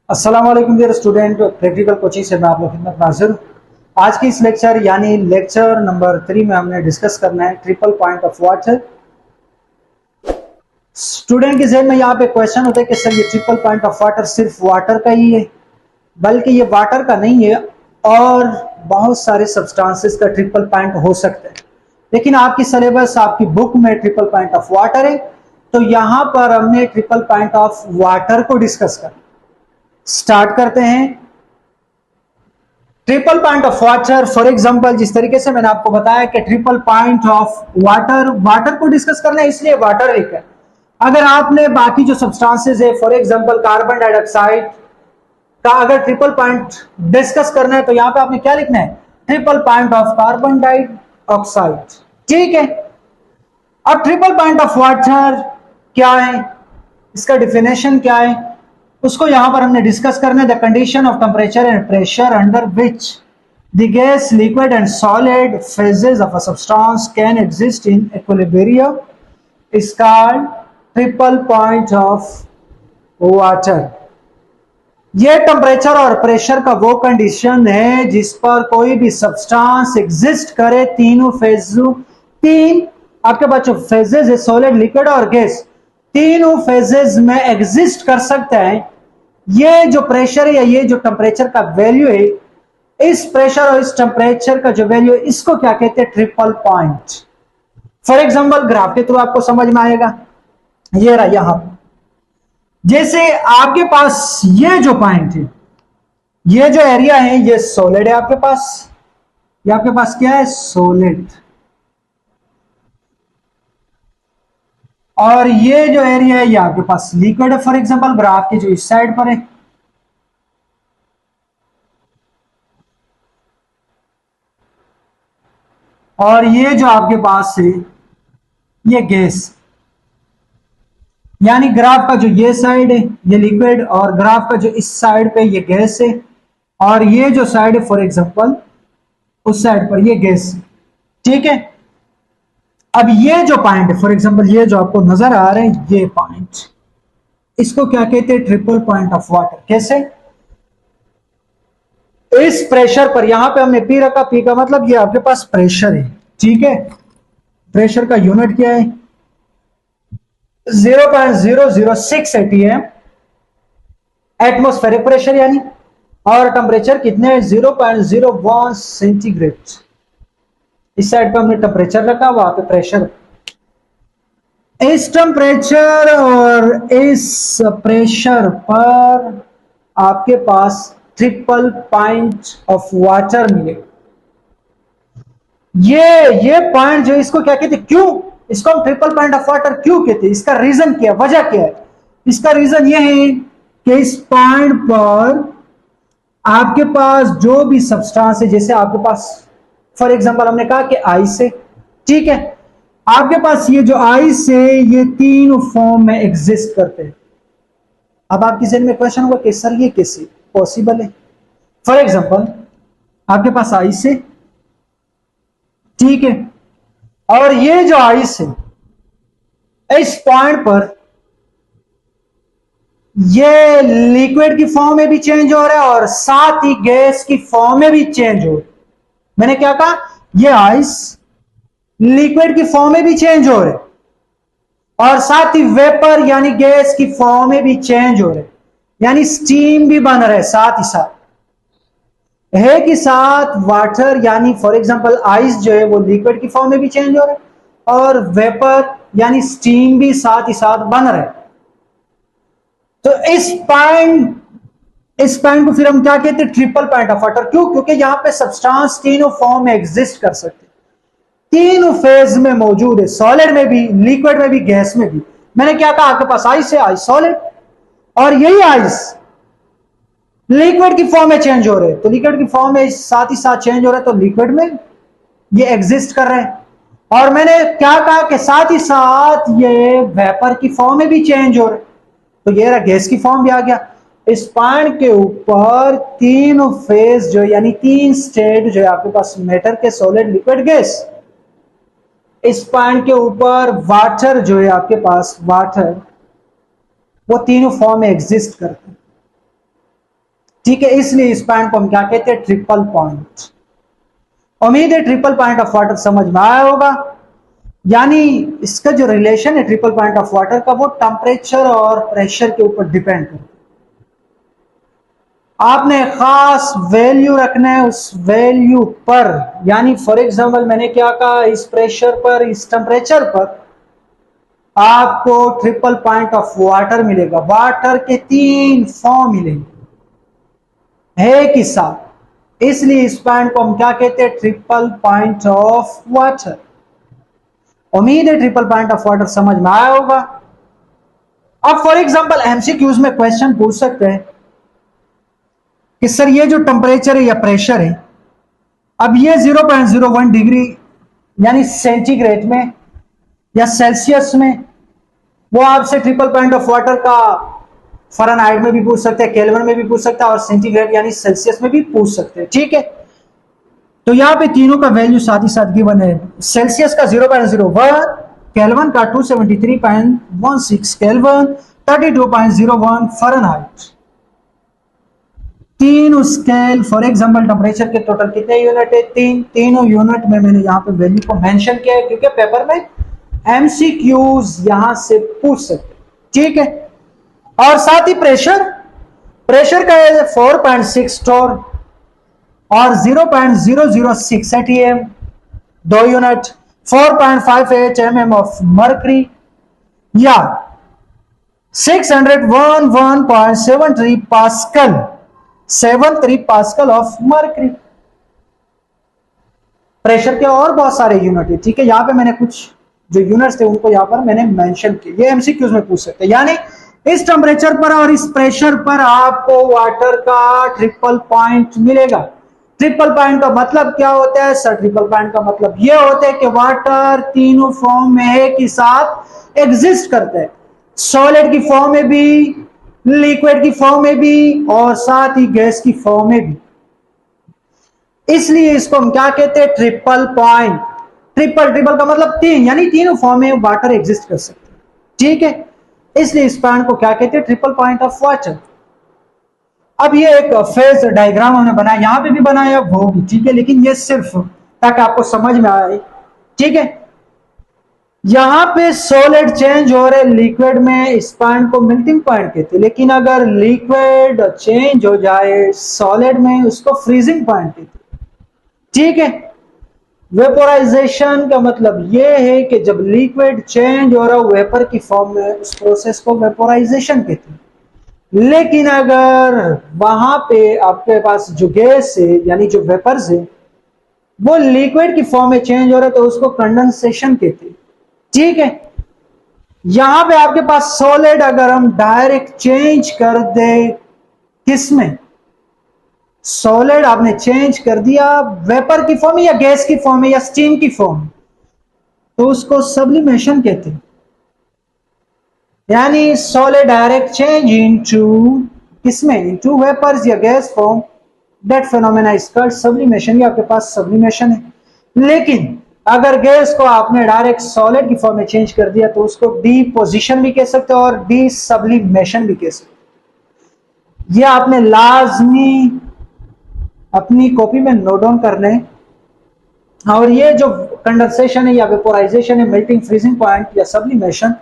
अस्सलाम वालेकुम dear student, practical coaching से मैं आप लोग खिदमत में हाजिर हूँ। आज की इस लेक्चर यानी लेक्चर नंबर 3 में हमने डिस्कस करना है triple point of water. Student के जहन में यहाँ पे क्वेश्चन होता है कि सर ये ट्रिपल पॉइंट ऑफ वाटर सिर्फ वाटर का ही है, बल्कि ये वाटर का नहीं है और बहुत सारे सब्सटेंसेस का ट्रिपल पॉइंट हो सकता है। लेकिन आपकी सिलेबस आपकी बुक में ट्रिपल पॉइंट ऑफ वाटर है, तो यहाँ पर हमने ट्रिपल पॉइंट ऑफ वाटर को डिस्कस करना। स्टार्ट करते हैं। Triple point of water, for example जिस तरीके से मैंने आपको बताया कि ट्रिपल पॉइंट ऑफ वाटर को डिस्कस करना है, इसलिए वाटर लिखा है। अगर आपने बाकी जो सब्सटेंसेस है, फॉर एग्जांपल कार्बन डाइऑक्साइड का अगर ट्रिपल पॉइंट डिस्कस करना है, तो यहां पे आपने क्या लिखना है? Triple point of carbon dioxide. ठीक है। अब ट्रिपल पॉइंट ऑफ वाटर क्या है, इसका डिफिनेशन क्या है, उसको यहां पर हमने डिस्कस करना है। The condition of temperature and pressure under which the gas, liquid and solid phases of a substance can exist in equilibrium is called triple point of water. ये टेम्परेचर और प्रेशर का वो कंडीशन है जिस पर कोई भी सब्सटेंस एग्जिस्ट करे, तीन आपके पास जो फेजेस है, सॉलिड, लिक्विड और गैस, तीनों फेजेस में एग्जिस्ट कर सकता है। ये जो प्रेशर है या ये जो टेम्परेचर का वैल्यू है, इस प्रेशर और इस टेम्परेचर का जो वैल्यू है, इसको क्या कहते हैं? Triple point. For example graph के थ्रू आपको समझ में आएगा। ये रहा यहां, जैसे आपके पास ये जो पॉइंट है, ये जो एरिया है, ये सॉलिड है आपके पास, ये आपके पास क्या है? सॉलिड। और ये जो एरिया है, ये आपके पास लिक्विड है। फॉर एग्जांपल ग्राफ की जो इस साइड पर है, और ये जो आपके पास है, ये गैस। यानी ग्राफ का जो ये साइड है, ये लिक्विड, और ग्राफ का जो इस साइड पे ये गैस है, और ये जो साइड है फॉर एग्जांपल उस साइड पर ये गैस। ठीक है। अब ये जो पॉइंट है, फॉर एग्जांपल ये जो आपको नजर आ रहे हैं, ये पॉइंट, इसको क्या कहते हैं? Triple point of water. कैसे? इस प्रेशर पर, यहां पे हमने पी रखा, पी का मतलब ये आपके पास प्रेशर है। ठीक है। प्रेशर का यूनिट क्या है? 0.006 एटीएम एटमॉस्फेरिक प्रेशर यानी, और टेम्परेचर कितने? 0.01 सेंटीग्रेड। इस साइड पर हमने टेम्परेचर रखा, वहां पे प्रेशर। इस टेम्परेचर और इस प्रेशर पर आपके पास ट्रिपल पॉइंट ऑफ वाटर मिले। ये पॉइंट जो, इसको क्या कहते हैं? क्यों इसको हम ट्रिपल पॉइंट ऑफ वाटर क्यों कहते हैं? इसका रीजन क्या है, वजह क्या है? इसका रीजन ये है कि इस पॉइंट पर आपके पास जो भी सब्सटेंस है, जैसे आपके पास फॉर एग्जांपल हमने कहा कि आइस है। ठीक है। आपके पास ये जो आइस है, ये तीन फॉर्म में एग्जिस्ट करते हैं। अब आपकी जहन में क्वेश्चन होगा कि सर ये कैसे पॉसिबल है? फॉर एग्जांपल आपके पास आइस है, ठीक है, और ये जो आइस है, इस पॉइंट पर ये लिक्विड की फॉर्म में भी चेंज हो रहा है और साथ ही गैस की फॉर्म में भी चेंज हो रहा है। मैंने क्या कहा? ये आइस लिक्विड की फॉर्म में भी चेंज हो रहे और साथ ही वेपर यानी गैस की फॉर्म में भी चेंज हो रहे, यानी स्टीम भी बन रहे साथ ही साथ। है कि साथ वाटर यानी फॉर एग्जांपल आइस जो है वो लिक्विड की फॉर्म में भी चेंज हो रहा है और वेपर यानी स्टीम भी साथ ही साथ बन रहे। तो इस पॉइंट को फिर हम क्या कहते हैं? Triple point of water. क्यों? क्योंकि यहां पे सब्सटेंस तीनों फॉर्म में एग्जिस्ट कर सकते, तीनों फेज में मौजूद है, सॉलिड में भी, लिक्विड में भी, गैस में भी। मैंने क्या कहा? आपके पास आइस है, आइस सॉलिड, और यही आइस लिक्विड की फॉर्म में चेंज हो रहे हैं, तो लिक्विड की फॉर्म में साथ ही साथ चेंज हो रहा है, तो लिक्विड में ये एग्जिस्ट कर रहे हैं। और मैंने क्या कहा कि साथ ही साथ ये वेपर की फॉर्म में भी चेंज हो रहे, तो ये रहा गैस की फॉर्म भी आ गया। इस पॉइंट के ऊपर तीन फेज जो यानी तीन स्टेट जो है आपके पास, मैटर के, सॉलिड, लिक्विड, गैस। इस पॉइंट के ऊपर वाटर जो है आपके पास, वाटर, वो तीनों फॉर्म में एग्जिस्ट करते हैं। ठीक है, इसलिए इस पॉइंट को हम क्या कहते हैं, ट्रिपल पॉइंट। उम्मीद है ट्रिपल पॉइंट ऑफ वाटर समझ में आया होगा। यानी इसका जो रिलेशन है ट्रिपल पॉइंट ऑफ वाटर का, वो टेम्परेचर और प्रेशर के ऊपर डिपेंड करता है। आपने खास वैल्यू रखना है उस वैल्यू पर। यानी फॉर एग्जांपल मैंने क्या कहा, इस प्रेशर पर, इस टेम्परेचर पर आपको ट्रिपल पॉइंट ऑफ वाटर मिलेगा। वाटर के 3 फॉर्म मिलेंगे एक ही साथ, इसलिए इस पॉइंट को हम क्या कहते हैं, ट्रिपल पॉइंट ऑफ वाटर। उम्मीद है ट्रिपल पॉइंट ऑफ वाटर समझ में आया होगा। अब फॉर एग्जांपल एमसीक्यूज में क्वेश्चन पूछ सकते हैं कि सर ये जो टेम्परेचर है या प्रेशर है, अब ये 0.01 डिग्री यानी सेंटीग्रेड में या सेल्सियस में, वो आपसे ट्रिपल पॉइंट ऑफ वाटर का फ़ारेनहाइट में भी पूछ सकते हैं, केल्विन में भी पूछ सकता है और सेंटीग्रेड यानी सेल्सियस में भी पूछ सकते हैं। ठीक है, तो यहां पे तीनों का वैल्यू साथ ही साथ गिवन है। सेल्सियस का 0.01, केल्विन का 273.16 केल्विन, 32.01 फ़ारेनहाइट। तीन स्केल फॉर एग्जांपल टेम्परेचर के टोटल कितने यूनिट है, 3। तीनों यूनिट में मैंने यहाँ पे वैल्यू को मेंशन किया है क्योंकि पेपर में एमसीक्यूज यहां से पूछ सकते। ठीक है, और साथ ही प्रेशर का है 4.6 टोर और 0.006 ATM, 2 unit, 4.58 mm of mercury या 611.73 pascal, 73 pascal of mercury. Pressure के और बहुत सारे यूनिट है। ठीक है, यहां पे मैंने कुछ जो यूनिट्स थे उनको यहां पर मैंने मेंशन किए, ये एमसीक्यूज में पूछ सकते हैं। यानी इस टेम्परेचर पर और इस प्रेशर पर आपको वाटर का ट्रिपल पॉइंट मिलेगा। ट्रिपल पॉइंट का मतलब क्या होता है सर? ट्रिपल पॉइंट का मतलब यह होता है कि वाटर तीनों फॉर्म में एक ही साथ एग्जिस्ट करता है, सॉलिड की फॉर्म में भी, लिक्विड की फॉर्म में भी और साथ ही गैस की फॉर्म में भी। इसलिए इसको हम क्या कहते हैं, ट्रिपल पॉइंट। ट्रिपल का मतलब 3, यानी तीनों फॉर्म में वाटर एग्जिस्ट कर सकते हैं। ठीक है, इसलिए इस पॉइंट को क्या कहते हैं, ट्रिपल पॉइंट ऑफ वाटर। अब ये एक फेज डायग्राम हमने बनाया, यहां पे भी बनाया वो भी, ठीक है, लेकिन ये सिर्फ ताकि आपको समझ में आए। ठीक है, यहां पे सॉलिड चेंज हो रहे लिक्विड में, इस पॉइंट को मेल्टिंग पॉइंट कहते हैं। लेकिन अगर लिक्विड चेंज हो जाए सॉलिड में, उसको फ्रीजिंग पॉइंट कहते हैं। ठीक है, वेपोराइजेशन का मतलब यह है कि जब लिक्विड चेंज हो रहा हो वेपर की फॉर्म में, उस प्रोसेस को वेपोराइजेशन कहते हैं। लेकिन अगर वहां पे आपके पास जो गैस है यानी जो वेपर्स है वो लिक्विड की फॉर्म में चेंज हो रहा है तो उसको कंडेंसेशन कहते हैं। ठीक है, यहां पे आपके पास सॉलिड अगर हम डायरेक्ट चेंज कर दे, किसमें? सॉलिड आपने चेंज कर दिया वेपर की फॉर्म में या गैस की फॉर्म में या स्टीम की फॉर्म, तो उसको सब्लिमेशन कहते हैं। यानी सॉलिड डायरेक्ट चेंज इनटू किसमें, इनटू वेपर्स या gas form, that phenomena is called sublimation. ये आपके पास सब्लिमेशन है। लेकिन अगर गैस को आपने डायरेक्ट सॉलिड की फॉर्म में चेंज कर दिया तो उसको डिपोजिशन भी कह सकते हो और डी सब्लिमेशन भी कह सकते हो। ये आपने लाजमी अपनी कॉपी में नोट डाउन करने। और ये जो कंडेंसेशन है या वेपोराइजेशन है, मेल्टिंग, फ्रीजिंग पॉइंट या सब्लिमेशन,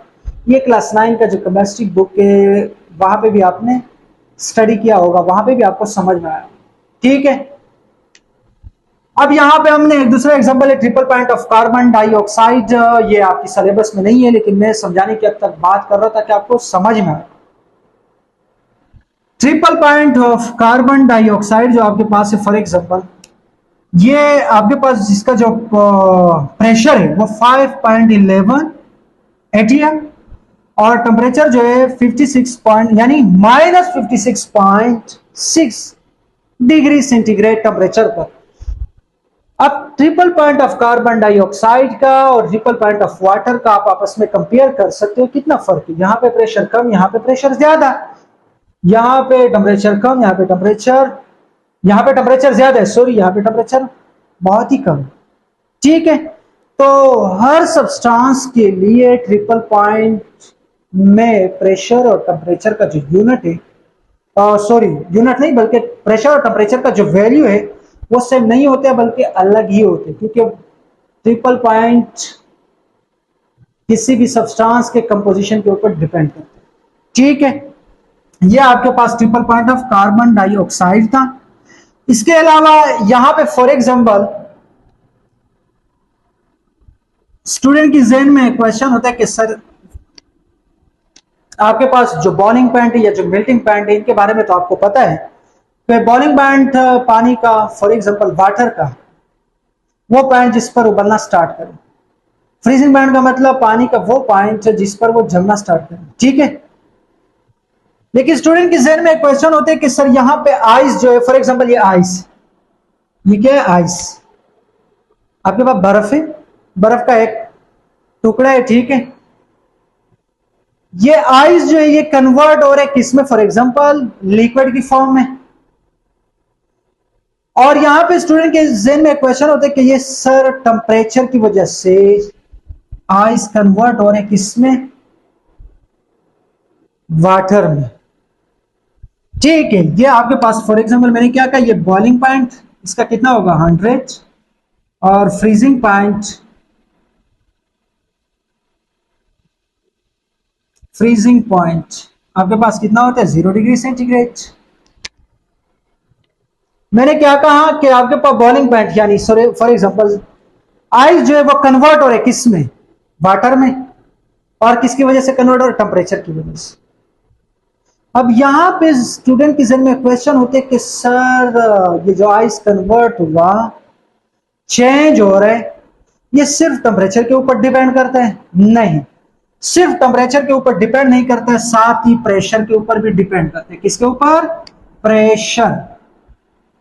ये क्लास 9 का जो केमिस्ट्री बुक है वहां पे भी आपने स्टडी किया होगा, वहां पे भी आपको समझ में आया। ठीक है, अब यहां पे हमने एक दूसरा एग्जांपल है triple point of carbon dioxide. ये आपकी सिलेबस में नहीं है लेकिन मैं समझाने की अब तक बात कर रहा था कि आपको समझ में आए। Triple point of carbon dioxide जो आपके पास है, फॉर एग्जांपल ये आपके पास जिसका जो प्रेशर है वो 5.11 एटीएम और टेम्परेचर जो है 56 पॉइंट यानी -56.6 डिग्री सेंटीग्रेड टेम्परेचर पर। अब triple point of carbon dioxide का और ट्रिपल पॉइंट ऑफ वाटर का आप आपस में कंपेयर कर सकते हो, कितना फर्क है। यहां पे प्रेशर कम, यहां पे प्रेशर ज्यादा, यहां पे टेम्परेचर कम, यहां पे टेम्परेचर ज्यादा है, सॉरी यहां पे टेम्परेचर बहुत ही कम। ठीक है, तो हर सब्सटेंस के लिए ट्रिपल पॉइंट में प्रेशर और टेम्परेचर का जो यूनिट है सॉरी यूनिट नहीं, बल्कि प्रेशर और टेम्परेचर का जो वैल्यू है वो सेम नहीं होते बल्कि अलग ही होते, क्योंकि ट्रिपल पॉइंट किसी भी सब्सटेंस के कंपोजिशन के ऊपर डिपेंड करते हैं। ठीक है, ये आपके पास triple point of carbon dioxide था। इसके अलावा यहां पे फॉर एग्जांपल स्टूडेंट की ज़हन में क्वेश्चन होता है कि सर आपके पास जो बॉइलिंग पॉइंट है या जो मेल्टिंग पॉइंट है इनके बारे में तो आपको पता है कि बॉइलिंग पॉइंट पानी का, फॉर एग्जांपल वाटर का, वो पॉइंट जिस पर उबलना स्टार्ट करे। फ्रीजिंग पॉइंट का मतलब पानी का वो पॉइंट जिस पर वो जमना स्टार्ट करे। ठीक है, लेकिन स्टूडेंट के जहन में एक क्वेश्चन होते हैं कि सर यहां पे आइस जो है, फॉर एग्जांपल ये आइस, ये क्या है? आइस। आपके पास बर्फ है, बर्फ का एक टुकड़ा है। ठीक है, ये आइस जो है ये कन्वर्ट हो रहा है किसमें? फॉर एग्जांपल लिक्विड की फॉर्म में। और यहां पे स्टूडेंट के जहन में क्वेश्चन होता है कि ये सर टेम्परेचर की वजह से आइस कन्वर्ट हो रहे हैं किसमें? वाटर में। ठीक है, ये आपके पास फॉर एग्जांपल मैंने क्या कहा, ये बॉइलिंग पॉइंट इसका कितना होगा? 100, और फ्रीजिंग पॉइंट, फ्रीजिंग पॉइंट आपके पास कितना होता है? 0 डिग्री सेंटीग्रेड। मैंने क्या कहा कि आपके पास बॉइलिंग पॉइंट यानी फॉर एग्जांपल आइस जो है वो कन्वर्ट हो रहा है किस में? वाटर में। और किसकी वजह से कन्वर्ट हो रहा है? टेम्परेचर की वजह से। अब यहां पे स्टूडेंट के जहन में क्वेश्चन होते हैं कि सर ये जो आइस कन्वर्ट हुआ, चेंज हो रहा है, ये सिर्फ टेम्परेचर के ऊपर डिपेंड करता है? नहीं, सिर्फ टेम्परेचर के ऊपर डिपेंड नहीं करता है, साथ ही प्रेशर के ऊपर भी डिपेंड करते हैं। किसके ऊपर? प्रेशर।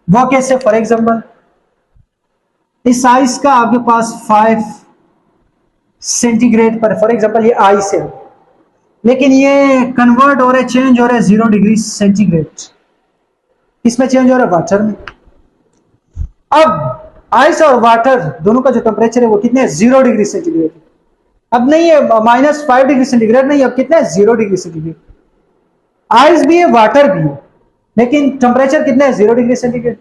वो कैसे? फॉर एग्जांपल इस आइस का आपके पास 5 सेंटीग्रेड पर, फॉर एग्जांपल ये आइस है, लेकिन ये कन्वर्ट हो रहा है, चेंज हो रहा है 0 डिग्री सेंटीग्रेड। किसमें चेंज हो रहा है? वाटर में। अब आइस और वाटर दोनों का जो टेम्परेचर है वो कितने है? 0 डिग्री सेंटीग्रेड। अब नहीं है -5 डिग्री सेंटीग्रेड, नहीं, अब कितना है? 0 डिग्री सेंटीग्रेड। आइस भी है, वाटर भी है, लेकिन टेम्परेचर कितना है? 0 डिग्री सेंटीग्रेड।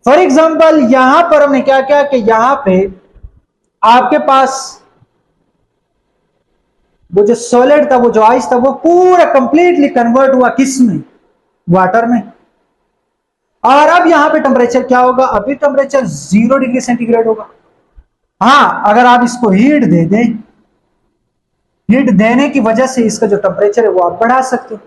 फॉर एग्जाम्पल यहां पर हमने क्या किया कि यहां पे आपके पास वो जो सॉलिड था, वो जो आइस था, वो पूरा कंप्लीटली कन्वर्ट हुआ किस में? वाटर में। और अब यहां पे टेम्परेचर क्या होगा? अभी टेम्परेचर 0 डिग्री सेंटीग्रेड होगा। हाँ, अगर आप इसको हीट दे दें, हीट देने की वजह से इसका जो टेम्परेचर है वो आप बढ़ा सकते हो,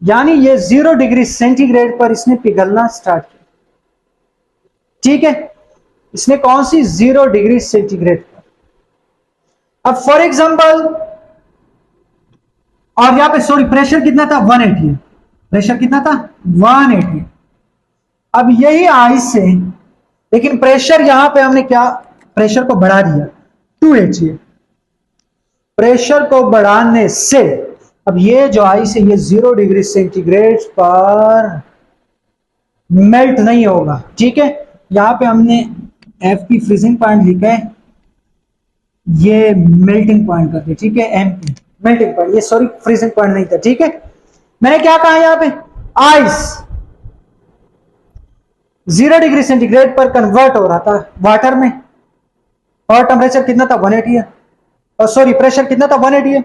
यानी ये 0 डिग्री सेंटीग्रेड पर इसने पिघलना स्टार्ट किया। ठीक है, इसने कौन सी? 0 डिग्री सेंटीग्रेड पर। अब फॉर एग्जांपल, और यहां पे सॉरी प्रेशर कितना था? 180। प्रेशर कितना था? 180। अब यही आइस से, लेकिन प्रेशर यहां पे हमने क्या, प्रेशर को बढ़ा दिया 280। प्रेशर को बढ़ाने से अब ये जो आइस है ये 0 डिग्री सेंटीग्रेड पर मेल्ट नहीं होगा। ठीक है, यहां पे हमने एफ पी फ्रीजिंग पॉइंट लिखा है, ये मेल्टिंग पॉइंट करके। ठीक है, एम पी मेल्टिंग पॉइंट, ये सॉरी फ्रीजिंग पॉइंट नहीं था। ठीक है, मैंने क्या कहा यहां पे? आइस 0 डिग्री सेंटीग्रेड पर कन्वर्ट हो रहा था वाटर में, और टेम्परेचर कितना था? 180 है, और सॉरी प्रेशर कितना था? 180 है।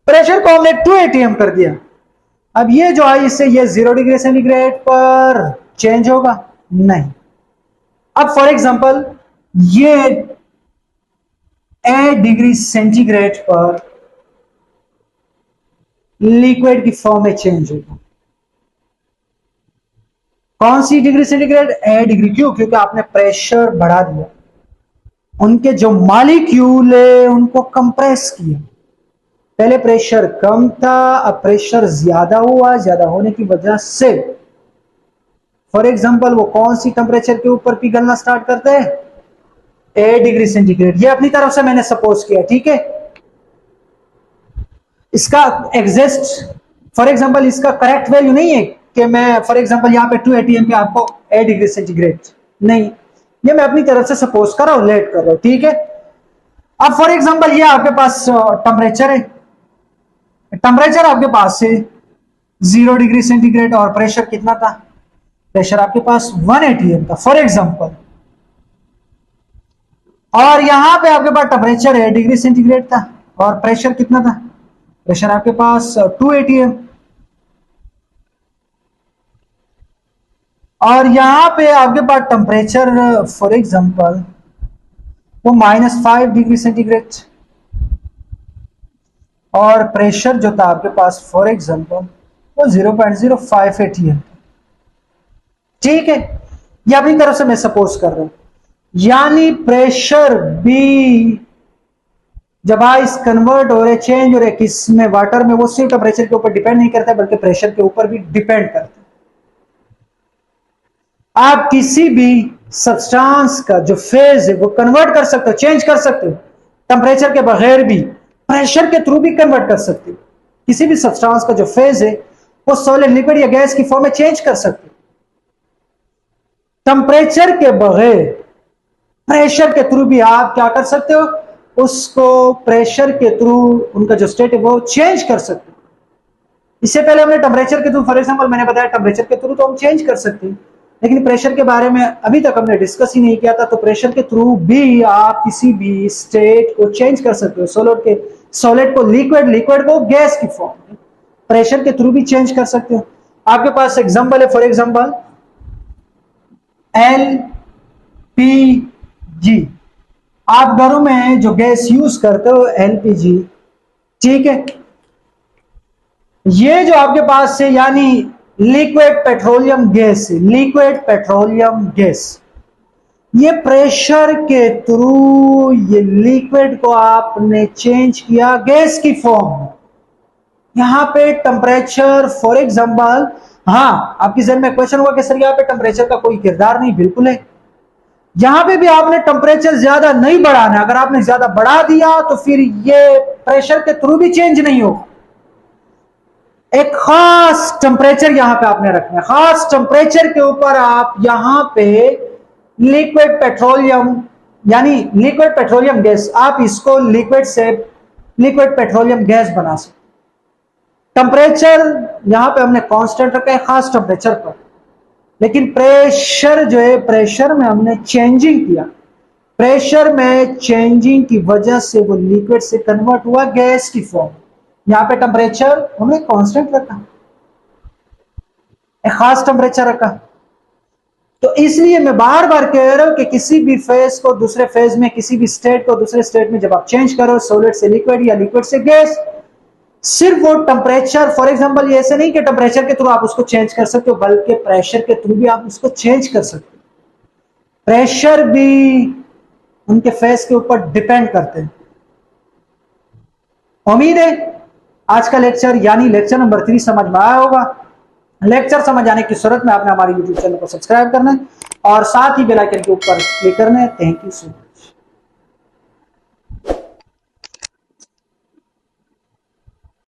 प्रेशर को हमने 280 एम कर दिया। अब ये जो आइस है ये 0 डिग्री सेंटीग्रेड पर चेंज होगा? नहीं। अब फॉर एग्जांपल ये 8 डिग्री सेंटीग्रेड पर लिक्विड की फॉर्म में चेंज होगा। कौन सी डिग्री सेंटीग्रेड? 8 डिग्री। क्यों? क्योंकि आपने प्रेशर बढ़ा दिया, उनके जो मॉलिक्यूल है उनको कंप्रेस किया। पहले प्रेशर कम था, अब प्रेशर ज्यादा हुआ, ज्यादा होने की वजह से फॉर एग्जांपल वो कौन सी टेम्परेचर के ऊपर पिघलना स्टार्ट करते हैं? 8 डिग्री सेंटीग्रेड। ये अपनी तरफ से मैंने सपोज किया। ठीक है, इसका एग्जिस्ट फॉर एग्जांपल इसका करेक्ट वैल्यू नहीं है कि मैं फॉर एग्जांपल यहां पे 280 एम पे आपको 8 डिग्री सेंटीग्रेड, नहीं, ये मैं अपनी तरफ से सपोज कर रहा हूं, लेट कर रहा हूं। ठीक है, अब फॉर एग्जांपल ये आपके पास टेम्परेचर है, टेम्परेचर आपके पास से 0 डिग्री सेंटीग्रेड और प्रेशर कितना था? प्रेशर आपके पास 1 atm था फॉर एग्जांपल, और यहां पे आपके पास टेम्परेचर है डिग्री सेंटीग्रेड था और प्रेशर कितना था? प्रेशर आपके पास 2 atm, और यहां पे आपके पास टेम्परेचर फॉर एग्जांपल वो -5 डिग्री सेंटीग्रेड और प्रेशर जो था आपके पास फॉर एग्जांपल वो 0.05 atm। ठीक है, ये अपनी तरफ से मैं सपोज कर रहा हूं, यानी प्रेशर भी जब आइस कन्वर्ट हो रहे, चेंज हो रहे किस में, वाटर में, वो सिर्फ टेम्परेचर के ऊपर डिपेंड नहीं करता बल्कि प्रेशर के ऊपर भी डिपेंड करता है। आप किसी भी सब्सटेंस का जो फेज है वो कन्वर्ट कर सकते हो, चेंज कर सकते हो, टेम्परेचर के बगैर भी प्रेशर के थ्रू भी कन्वर्ट कर सकते हो। किसी भी सब्सटेंस का जो फेज है वो सॉलिड, लिक्विड या गैस की फॉर्म में चेंज कर सकते हो। टेम्परेचर के बगैर प्रेशर के थ्रू भी आप क्या कर सकते हो, उसको प्रेशर के थ्रू उनका जो स्टेट है वो चेंज कर सकते हो। इससे पहले हमने टेम्परेचर के थ्रू, फॉर एग्जांपल मैंने बताया टेम्परेचर के थ्रू तो हम चेंज कर सकते हैं, लेकिन प्रेशर के बारे में अभी तक हमने डिस्कस ही नहीं किया था। तो प्रेशर के थ्रू भी आप किसी भी स्टेट को चेंज कर सकते हो, सॉलिड को लिक्विड, लिक्विड को गैस की फॉर्म में प्रेशर के थ्रू भी चेंज कर सकते हो। आपके पास एग्जांपल है, फॉर एग्जांपल एलपीजी, आप घरों में जो गैस यूज करते हो एलपीजी, ठीक है, ये जो आपके पास है यानी liquid petroleum gas, liquid petroleum gas, ये प्रेशर के थ्रू ये लिक्विड को आपने चेंज किया गैस की फॉर्म में। यहां पे टेम्परेचर फॉर एग्जांपल, हाँ आपकी जहन में क्वेश्चन हुआ कि सर यहाँ पे टेम्परेचर का कोई किरदार नहीं, बिल्कुल है। यहां पे भी आपने टेम्परेचर ज्यादा नहीं बढ़ाना, अगर आपने ज्यादा बढ़ा दिया तो फिर ये प्रेशर के थ्रू भी चेंज नहीं होगा। एक खास टेम्परेचर यहां पे आपने रखना है, खास टेम्परेचर के ऊपर आप यहां पे लिक्विड पेट्रोलियम यानी लिक्विड पेट्रोलियम गैस, आप इसको लिक्विड से लिक्विड पेट्रोलियम गैस बना सकते। टेम्परेचर यहां पे हमने कांस्टेंट रखा है खास टेम्परेचर पर, लेकिन प्रेशर जो है, प्रेशर में हमने चेंजिंग किया, प्रेशर में चेंजिंग की वजह से वो लिक्विड से कन्वर्ट हुआ गैस की फॉर्म। यहां पे टेम्परेचर हमने कांस्टेंट रखा, एक खास टेम्परेचर रखा। तो इसलिए मैं बार बार कह रहा हूं कि किसी भी फेज को दूसरे फेज में, किसी भी स्टेट को दूसरे स्टेट में जब आप चेंज करो, सॉलिड से लिक्विड या लिक्विड से गैस, सिर्फ वो टेम्परेचर, फॉर एग्जांपल ये ऐसे नहीं कि टेम्परेचर के थ्रू आप उसको चेंज कर सकते हो, बल्कि प्रेशर के थ्रू भी आप उसको चेंज कर सकते हो। प्रेशर भी उनके फेज के ऊपर डिपेंड करते हैं। उम्मीद है आज का लेक्चर यानी लेक्चर नंबर 3 समझ में आया होगा। लेक्चर समझ आने की सूरत में आपने हमारे YouTube चैनल को सब्सक्राइब करना है और साथ ही बेल आइकन के ऊपर क्लिक करना है। Thank you so much.